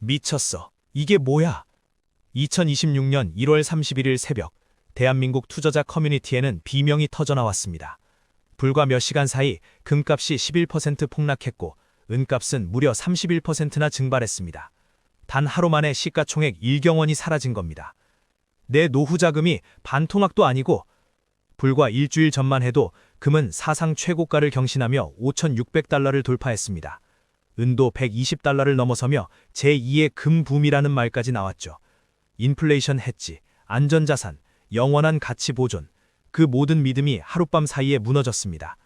미쳤어. 이게 뭐야? 2026년 1월 31일 새벽, 대한민국 투자자 커뮤니티에는 비명이 터져나왔습니다. 불과 몇 시간 사이 금값이 11% 폭락했고 은값은 무려 31%나 증발했습니다. 단 하루 만에 시가총액 1경 원이 사라진 겁니다. 내 노후 자금이 반토막도 아니고. 불과 일주일 전만 해도 금은 사상 최고가를 경신하며 5,600달러를 돌파했습니다. 은도 120달러를 넘어서며 제2의 금붐이라는 말까지 나왔죠. 인플레이션 해지, 안전자산, 영원한 가치 보존, 그 모든 믿음이 하룻밤 사이에 무너졌습니다.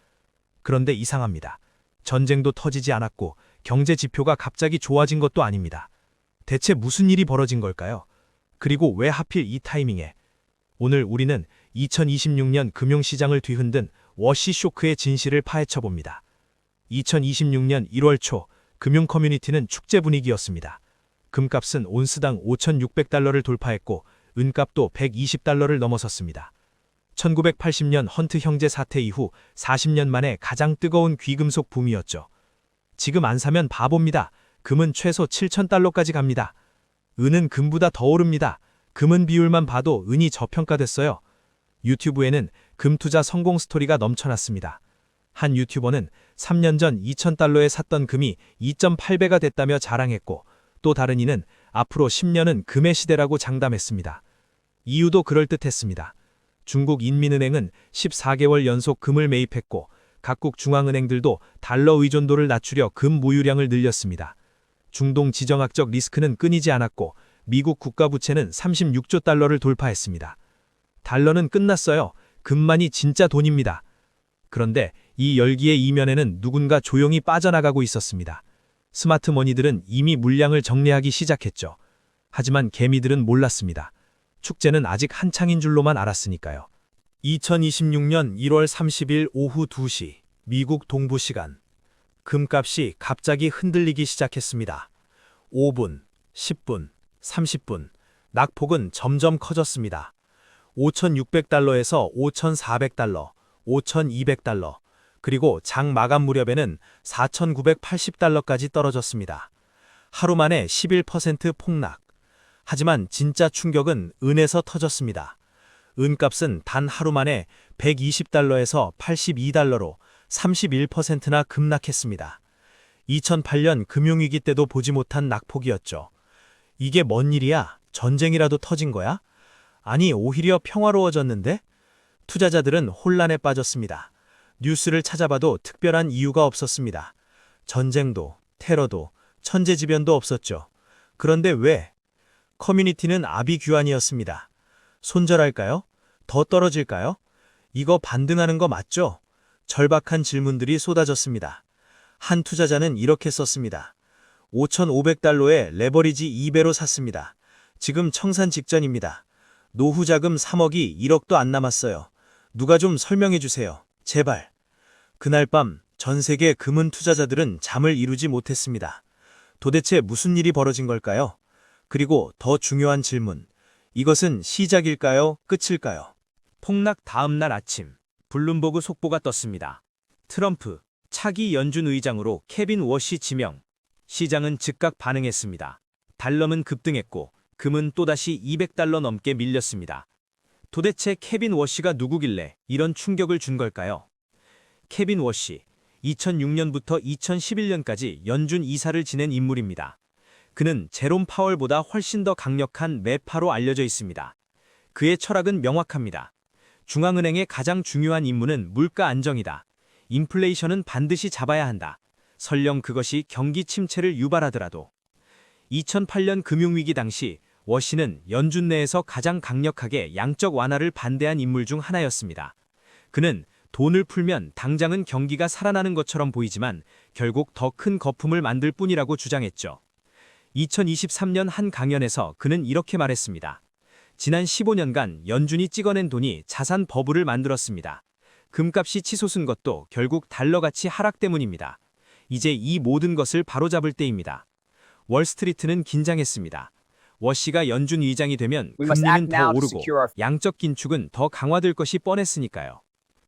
그런데 이상합니다. 전쟁도 터지지 않았고 경제 지표가 갑자기 좋아진 것도 아닙니다. 대체 무슨 일이 벌어진 걸까요? 그리고 왜 하필 이 타이밍에? 오늘 우리는 2026년 금융시장을 뒤흔든 워시 쇼크의 진실을 파헤쳐봅니다. 2026년 1월 초 금융 커뮤니티는 축제 분위기였습니다. 금값은 온스당 5,600달러를 돌파했고 은값도 120달러를 넘어섰습니다. 1980년 헌트 형제 사태 이후 40년 만에 가장 뜨거운 귀금속 붐이었죠. 지금 안 사면 바보입니다. 금은 최소 7,000달러까지 갑니다. 은은 금보다 더 오릅니다. 금은 비율만 봐도 은이 저평가됐어요. 유튜브에는 금 투자 성공 스토리가 넘쳐났습니다. 한 유튜버는 3년 전 2,000달러에 샀던 금이 2.8배가 됐다며 자랑했고, 또 다른 이는 앞으로 10년은 금의 시대라고 장담했습니다. 이유도 그럴듯했습니다. 중국 인민은행은 14개월 연속 금을 매입했고, 각국 중앙은행들도 달러 의존도를 낮추려 금 보유량을 늘렸습니다. 중동 지정학적 리스크는 끊이지 않았고, 미국 국가부채는 36조 달러를 돌파했습니다. 달러는 끝났어요. 금만이 진짜 돈입니다. 그런데 이 열기의 이면에는 누군가 조용히 빠져나가고 있었습니다. 스마트머니들은 이미 물량을 정리하기 시작했죠. 하지만 개미들은 몰랐습니다. 축제는 아직 한창인 줄로만 알았으니까요. 2026년 1월 30일 오후 2시, 미국 동부 시간. 금값이 갑자기 흔들리기 시작했습니다. 5분, 10분, 30분, 낙폭은 점점 커졌습니다. 5,600달러에서 5,400달러, 5,200달러, 그리고 장 마감 무렵에는 4,980달러까지 떨어졌습니다. 하루 만에 11% 폭락. 하지만 진짜 충격은 은에서 터졌습니다. 은값은 단 하루 만에 120달러에서 82달러로 31%나 급락했습니다. 2008년 금융위기 때도 보지 못한 낙폭이었죠. 이게 뭔 일이야? 전쟁이라도 터진 거야? 아니, 오히려 평화로워졌는데? 투자자들은 혼란에 빠졌습니다. 뉴스를 찾아봐도 특별한 이유가 없었습니다. 전쟁도, 테러도, 천재지변도 없었죠. 그런데 왜? 커뮤니티는 아비규환이었습니다. 손절할까요? 더 떨어질까요? 이거 반등하는 거 맞죠? 절박한 질문들이 쏟아졌습니다. 한 투자자는 이렇게 썼습니다. 5,500달러에 레버리지 2배로 샀습니다. 지금 청산 직전입니다. 노후 자금 3억이 1억도 안 남았어요. 누가 좀 설명해 주세요. 제발. 그날 밤 전 세계 금은 투자자들은 잠을 이루지 못했습니다. 도대체 무슨 일이 벌어진 걸까요? 그리고 더 중요한 질문. 이것은 시작일까요? 끝일까요? 폭락 다음 날 아침, 블룸버그 속보가 떴습니다. 트럼프, 차기 연준 의장으로 케빈 워시 지명. 시장은 즉각 반응했습니다. 달러는 급등했고 금은 또다시 200달러 넘게 밀렸습니다. 도대체 케빈 워시가 누구길래 이런 충격을 준 걸까요? 케빈 워시, 2006년부터 2011년까지 연준 이사를 지낸 인물입니다. 그는 제롬 파월보다 훨씬 더 강력한 매파로 알려져 있습니다. 그의 철학은 명확합니다. 중앙은행의 가장 중요한 임무는 물가 안정이다. 인플레이션은 반드시 잡아야 한다. 설령 그것이 경기 침체를 유발하더라도. 2008년 금융위기 당시 워시는 연준 내에서 가장 강력하게 양적 완화를 반대한 인물 중 하나였습니다. 그는 돈을 풀면 당장은 경기가 살아나는 것처럼 보이지만 결국 더 큰 거품을 만들 뿐이라고 주장했죠. 2023년 한 강연에서 그는 이렇게 말했습니다. 지난 15년간 연준이 찍어낸 돈이 자산 버블을 만들었습니다. 금값이 치솟은 것도 결국 달러 가치 하락 때문입니다. 이제 이 모든 것을 바로잡을 때입니다. 월스트리트는 긴장했습니다. 워시가 연준 의장이 되면 금리는 더 오르고 양적 긴축은 더 강화될 것이 뻔했으니까요.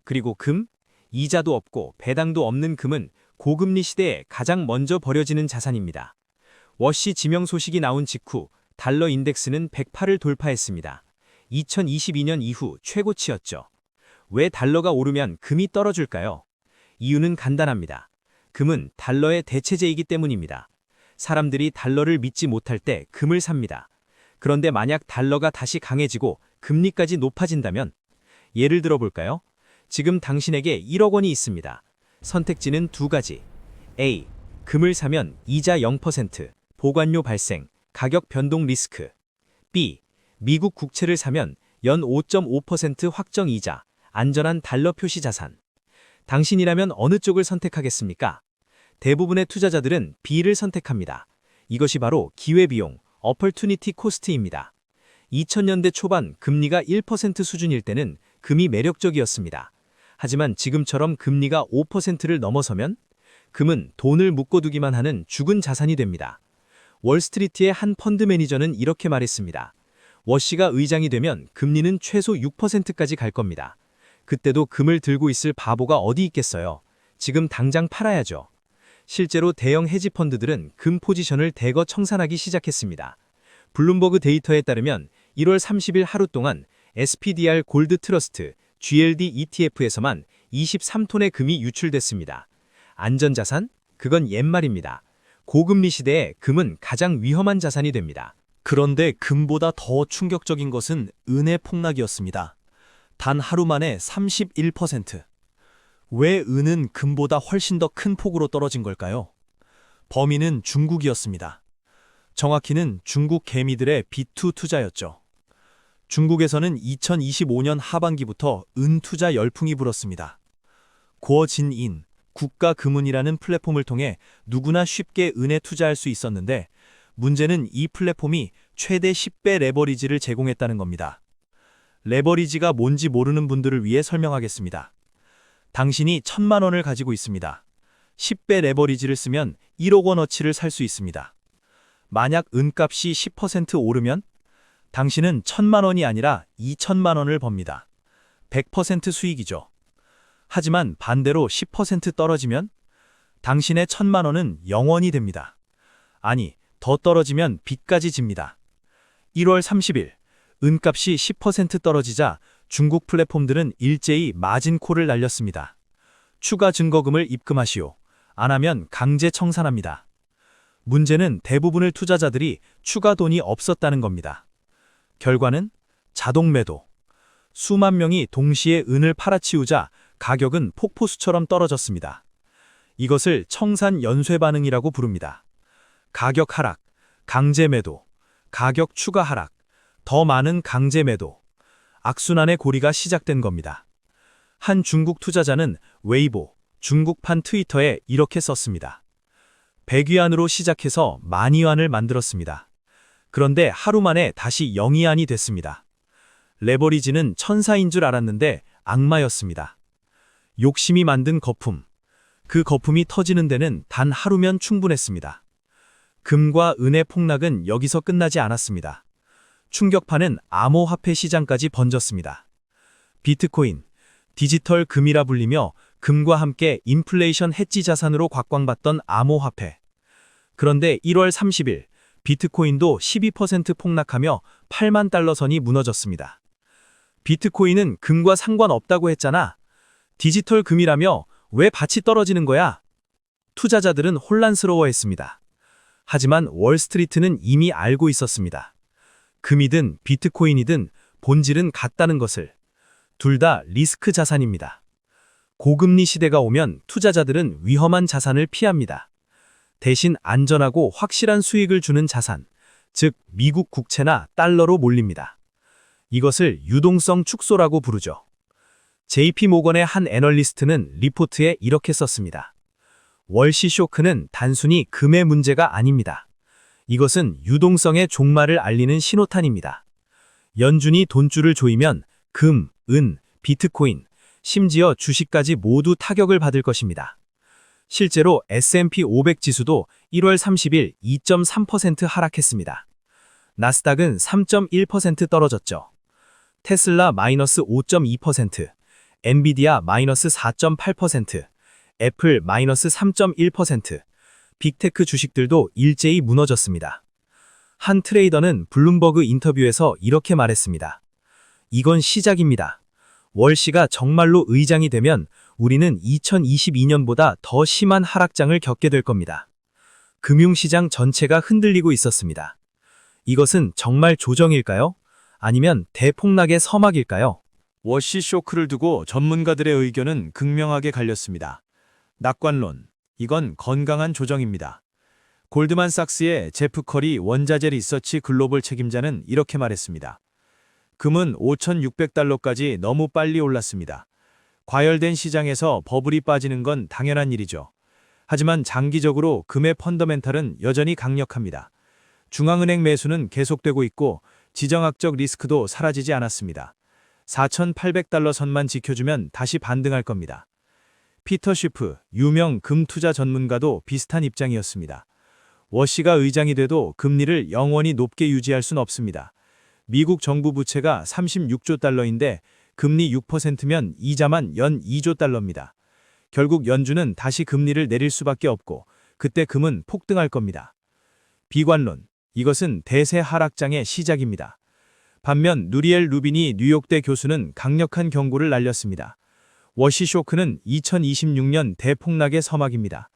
그리고 금? 이자도 없고 배당도 없는 금은 고금리 시대에 가장 먼저 버려지는 자산입니다. 워시 지명 소식이 나온 직후 달러 인덱스는 108을 돌파했습니다. 2022년 이후 최고치였죠. 왜 달러가 오르면 금이 떨어질까요? 이유는 간단합니다. 금은 달러의 대체제이기 때문입니다. 사람들이 달러를 믿지 못할 때 금을 삽니다. 그런데 만약 달러가 다시 강해지고 금리까지 높아진다면? 예를 들어 볼까요? 지금 당신에게 1억 원이 있습니다. 선택지는 두 가지. A. 금을 사면 이자 0%, 보관료 발생, 가격 변동 리스크. B. 미국 국채를 사면 연 5.5% 확정 이자, 안전한 달러 표시 자산. 당신이라면 어느 쪽을 선택하겠습니까? 대부분의 투자자들은 B를 선택합니다. 이것이 바로 기회비용, opportunity cost입니다. 2000년대 초반 금리가 1% 수준일 때는 금이 매력적이었습니다. 하지만 지금처럼 금리가 5%를 넘어서면 금은 돈을 묶어두기만 하는 죽은 자산이 됩니다. 월스트리트의 한 펀드 매니저는 이렇게 말했습니다. 워시가 의장이 되면 금리는 최소 6%까지 갈 겁니다. 그때도 금을 들고 있을 바보가 어디 있겠어요. 지금 당장 팔아야죠. 실제로 대형 헤지펀드들은 금 포지션을 대거 청산하기 시작했습니다. 블룸버그 데이터에 따르면 1월 30일 하루 동안 SPDR 골드 트러스트 GLD ETF에서만 23톤의 금이 유출됐습니다. 안전자산? 그건 옛말입니다. 고금리 시대에 금은 가장 위험한 자산이 됩니다. 그런데 금보다 더 충격적인 것은 은의 폭락이었습니다. 단 하루 만에 31%. 왜 은은 금보다 훨씬 더 큰 폭으로 떨어진 걸까요? 범인은 중국이었습니다. 정확히는 중국 개미들의 B2 투자였죠. 중국에서는 2025년 하반기부터 은 투자 열풍이 불었습니다. 고어진인, 국가금은이라는 플랫폼을 통해 누구나 쉽게 은에 투자할 수 있었는데 문제는 이 플랫폼이 최대 10배 레버리지를 제공했다는 겁니다. 레버리지가 뭔지 모르는 분들을 위해 설명하겠습니다. 당신이 1,000만 원을 가지고 있습니다. 10배 레버리지를 쓰면 1억 원어치를 살 수 있습니다. 만약 은값이 10% 오르면 당신은 1,000만 원이 아니라 2,000만 원을 법니다. 100% 수익이죠. 하지만 반대로 10% 떨어지면 당신의 1,000만 원은 0원이 됩니다. 아니, 더 떨어지면 빚까지 집니다. 1월 30일, 은값이 10% 떨어지자 중국 플랫폼들은 일제히 마진콜을 날렸습니다. 추가 증거금을 입금하시오. 안 하면 강제 청산합니다. 문제는 대부분의 투자자들이 추가 돈이 없었다는 겁니다. 결과는 자동 매도. 수만 명이 동시에 은을 팔아치우자 가격은 폭포수처럼 떨어졌습니다. 이것을 청산 연쇄 반응이라고 부릅니다. 가격 하락, 강제 매도, 가격 추가 하락, 더 많은 강제 매도. 악순환의 고리가 시작된 겁니다. 한 중국 투자자는 웨이보, 중국판 트위터에 이렇게 썼습니다. 100위안으로 시작해서 10,000위안을 만들었습니다. 그런데 하루 만에 다시 0위안이 됐습니다. 레버리지는 천사인 줄 알았는데 악마였습니다. 욕심이 만든 거품. 그 거품이 터지는 데는 단 하루면 충분했습니다. 금과 은의 폭락은 여기서 끝나지 않았습니다. 충격파는 암호화폐 시장까지 번졌습니다. 비트코인, 디지털 금이라 불리며 금과 함께 인플레이션 해지 자산으로 곽광받던 암호화폐. 그런데 1월 30일 비트코인도 12% 폭락하며 8만 달러 선이 무너졌습니다. 비트코인은 금과 상관없다고 했잖아. 디지털 금이라며 왜 밭이 떨어지는 거야? 투자자들은 혼란스러워했습니다. 하지만 월스트리트는 이미 알고 있었습니다. 금이든 비트코인이든 본질은 같다는 것을. 둘 다 리스크 자산입니다. 고금리 시대가 오면 투자자들은 위험한 자산을 피합니다. 대신 안전하고 확실한 수익을 주는 자산, 즉 미국 국채나 달러로 몰립니다. 이것을 유동성 축소라고 부르죠. JP모건의 한 애널리스트는 리포트에 이렇게 썼습니다. 월시 쇼크는 단순히 금의 문제가 아닙니다. 이것은 유동성의 종말을 알리는 신호탄입니다. 연준이 돈줄을 조이면 금, 은, 비트코인, 심지어 주식까지 모두 타격을 받을 것입니다. 실제로 S&P 500 지수도 1월 30일 2.3% 하락했습니다. 나스닥은 3.1% 떨어졌죠. 테슬라 마이너스 5.2%, 엔비디아 마이너스 4.8%, 애플 마이너스 3.1%, 빅테크 주식들도 일제히 무너졌습니다. 한 트레이더는 블룸버그 인터뷰에서 이렇게 말했습니다. 이건 시작입니다. 월시가 정말로 의장이 되면 우리는 2022년보다 더 심한 하락장을 겪게 될 겁니다. 금융시장 전체가 흔들리고 있었습니다. 이것은 정말 조정일까요? 아니면 대폭락의 서막일까요? 워시 쇼크를 두고 전문가들의 의견은 극명하게 갈렸습니다. 낙관론, 이건 건강한 조정입니다. 골드만삭스의 제프 커리 원자재 리서치 글로벌 책임자는 이렇게 말했습니다. 금은 5,600달러까지 너무 빨리 올랐습니다. 과열된 시장에서 버블이 빠지는 건 당연한 일이죠. 하지만 장기적으로 금의 펀더멘탈은 여전히 강력합니다. 중앙은행 매수는 계속되고 있고 지정학적 리스크도 사라지지 않았습니다. 4,800달러 선만 지켜주면 다시 반등할 겁니다. 피터 쉬프, 유명 금 투자 전문가도 비슷한 입장이었습니다. 워시가 의장이 돼도 금리를 영원히 높게 유지할 순 없습니다. 미국 정부 부채가 36조 달러인데 금리 6%면 이자만 연 2조 달러입니다. 결국 연준은 다시 금리를 내릴 수밖에 없고 그때 금은 폭등할 겁니다. 비관론, 이것은 대세 하락장의 시작입니다. 반면 누리엘 루비니 뉴욕대 교수는 강력한 경고를 날렸습니다. 워시 쇼크는 2026년 대폭락의 서막입니다.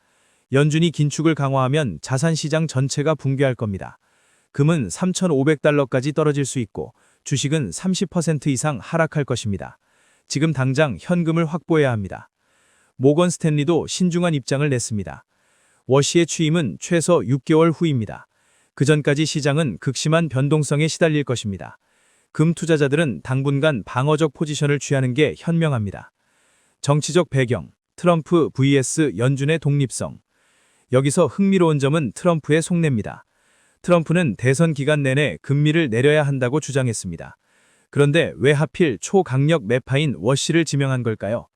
연준이 긴축을 강화하면 자산시장 전체가 붕괴할 겁니다. 금은 3,500달러까지 떨어질 수 있고 주식은 30% 이상 하락할 것입니다. 지금 당장 현금을 확보해야 합니다. 모건 스탠리도 신중한 입장을 냈습니다. 워시의 취임은 최소 6개월 후입니다. 그 전까지 시장은 극심한 변동성에 시달릴 것입니다. 금 투자자들은 당분간 방어적 포지션을 취하는 게 현명합니다. 정치적 배경, 트럼프 vs 연준의 독립성. 여기서 흥미로운 점은 트럼프의 속내입니다. 트럼프는 대선 기간 내내 금리를 내려야 한다고 주장했습니다. 그런데 왜 하필 초강력 매파인 워시를 지명한 걸까요?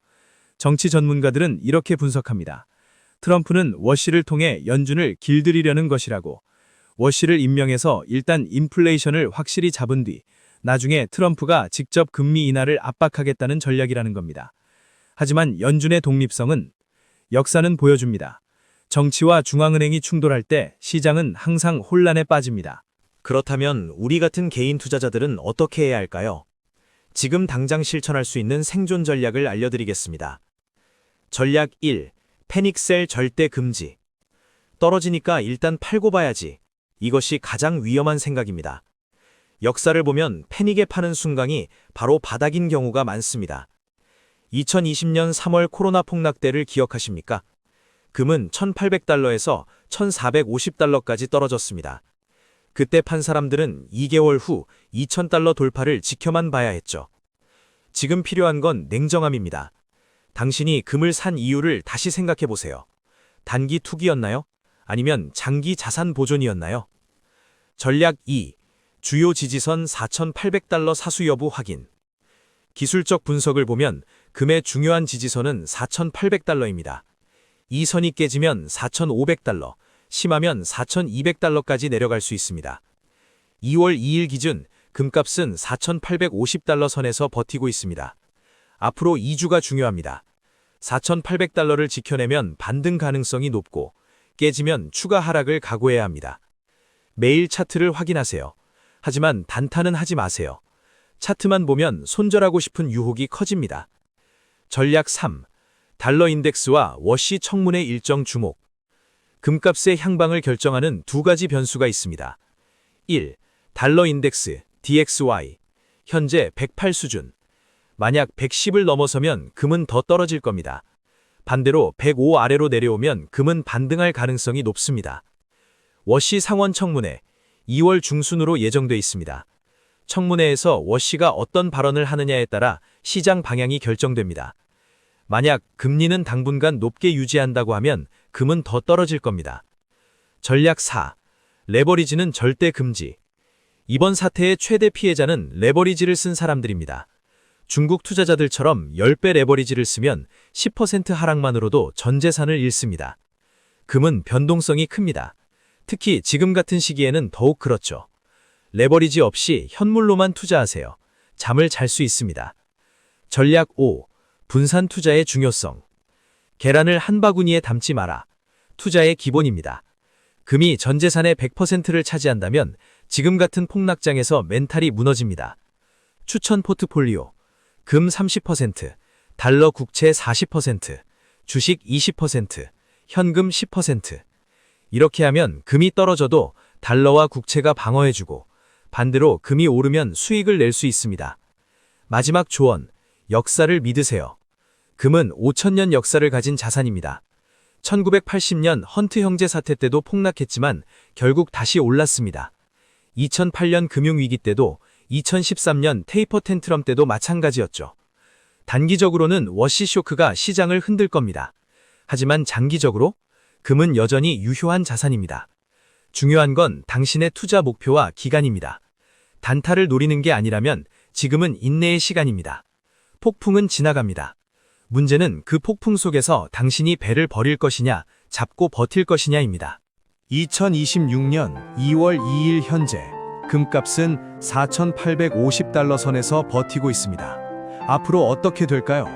정치 전문가들은 이렇게 분석합니다. 트럼프는 워시를 통해 연준을 길들이려는 것이라고. 워시를 임명해서 일단 인플레이션을 확실히 잡은 뒤 나중에 트럼프가 직접 금리 인하를 압박하겠다는 전략이라는 겁니다. 하지만 연준의 독립성은 역사는 보여줍니다. 정치와 중앙은행이 충돌할 때 시장은 항상 혼란에 빠집니다. 그렇다면 우리 같은 개인 투자자들은 어떻게 해야 할까요? 지금 당장 실천할 수 있는 생존 전략을 알려드리겠습니다. 전략 1. 패닉셀 절대 금지. 떨어지니까 일단 팔고 봐야지. 이것이 가장 위험한 생각입니다. 역사를 보면 패닉에 파는 순간이 바로 바닥인 경우가 많습니다. 2020년 3월 코로나 폭락 때를 기억하십니까? 금은 1,800달러에서 1,450달러까지 떨어졌습니다. 그때 판 사람들은 2개월 후 2,000달러 돌파를 지켜만 봐야 했죠. 지금 필요한 건 냉정함입니다. 당신이 금을 산 이유를 다시 생각해 보세요. 단기 투기였나요? 아니면 장기 자산 보존이었나요? 전략 2. 주요 지지선 4,800달러 사수 여부 확인. 기술적 분석을 보면 금의 중요한 지지선은 4,800달러입니다. 이 선이 깨지면 4,500달러, 심하면 4,200달러까지 내려갈 수 있습니다. 2월 2일 기준 금값은 4,850달러 선에서 버티고 있습니다. 앞으로 2주가 중요합니다. 4,800달러를 지켜내면 반등 가능성이 높고 깨지면 추가 하락을 각오해야 합니다. 매일 차트를 확인하세요. 하지만 단타는 하지 마세요. 차트만 보면 손절하고 싶은 유혹이 커집니다. 전략 3. 달러 인덱스와 워시 청문회 일정 주목. 금값의 향방을 결정하는 두 가지 변수가 있습니다. 1. 달러 인덱스 DXY. 현재 108 수준. 만약 110을 넘어서면 금은 더 떨어질 겁니다. 반대로 105 아래로 내려오면 금은 반등할 가능성이 높습니다. 워시 상원 청문회 2월 중순으로 예정돼 있습니다. 청문회에서 워시가 어떤 발언을 하느냐에 따라 시장 방향이 결정됩니다. 만약 금리는 당분간 높게 유지한다고 하면 금은 더 떨어질 겁니다. 전략 4. 레버리지는 절대 금지. 이번 사태의 최대 피해자는 레버리지를 쓴 사람들입니다. 중국 투자자들처럼 10배 레버리지를 쓰면 10% 하락만으로도 전 재산을 잃습니다. 금은 변동성이 큽니다. 특히 지금 같은 시기에는 더욱 그렇죠. 레버리지 없이 현물로만 투자하세요. 잠을 잘 수 있습니다. 전략 5. 분산 투자의 중요성. 계란을 한 바구니에 담지 마라. 투자의 기본입니다. 금이 전 재산의 100%를 차지한다면 지금 같은 폭락장에서 멘탈이 무너집니다. 추천 포트폴리오. 금 30%, 달러 국채 40%, 주식 20%, 현금 10%. 이렇게 하면 금이 떨어져도 달러와 국채가 방어해주고 반대로 금이 오르면 수익을 낼 수 있습니다. 마지막 조언, 역사를 믿으세요. 금은 5,000년 역사를 가진 자산입니다. 1980년 헌트 형제 사태 때도 폭락했지만 결국 다시 올랐습니다. 2008년 금융위기 때도 2013년 테이퍼 텐트럼 때도 마찬가지였죠. 단기적으로는 워시 쇼크가 시장을 흔들 겁니다. 하지만 장기적으로 금은 여전히 유효한 자산입니다. 중요한 건 당신의 투자 목표와 기간입니다. 단타를 노리는 게 아니라면 지금은 인내의 시간입니다. 폭풍은 지나갑니다. 문제는 그 폭풍 속에서 당신이 배를 버릴 것이냐, 잡고 버틸 것이냐입니다. 2026년 2월 2일 현재 금값은 4,850달러 선에서 버티고 있습니다. 앞으로 어떻게 될까요?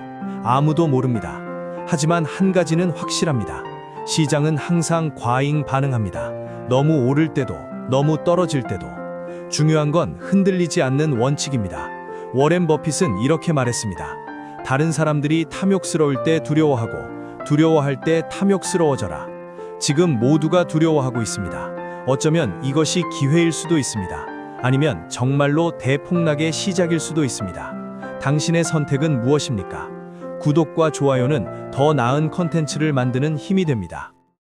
아무도 모릅니다. 하지만 한 가지는 확실합니다. 시장은 항상 과잉 반응합니다. 너무 오를 때도, 너무 떨어질 때도. 중요한 건 흔들리지 않는 원칙입니다. 워렌 버핏은 이렇게 말했습니다. 다른 사람들이 탐욕스러울 때 두려워하고, 두려워할 때 탐욕스러워져라. 지금 모두가 두려워하고 있습니다. 어쩌면 이것이 기회일 수도 있습니다. 아니면 정말로 대폭락의 시작일 수도 있습니다. 당신의 선택은 무엇입니까? 구독과 좋아요는 더 나은 컨텐츠를 만드는 힘이 됩니다.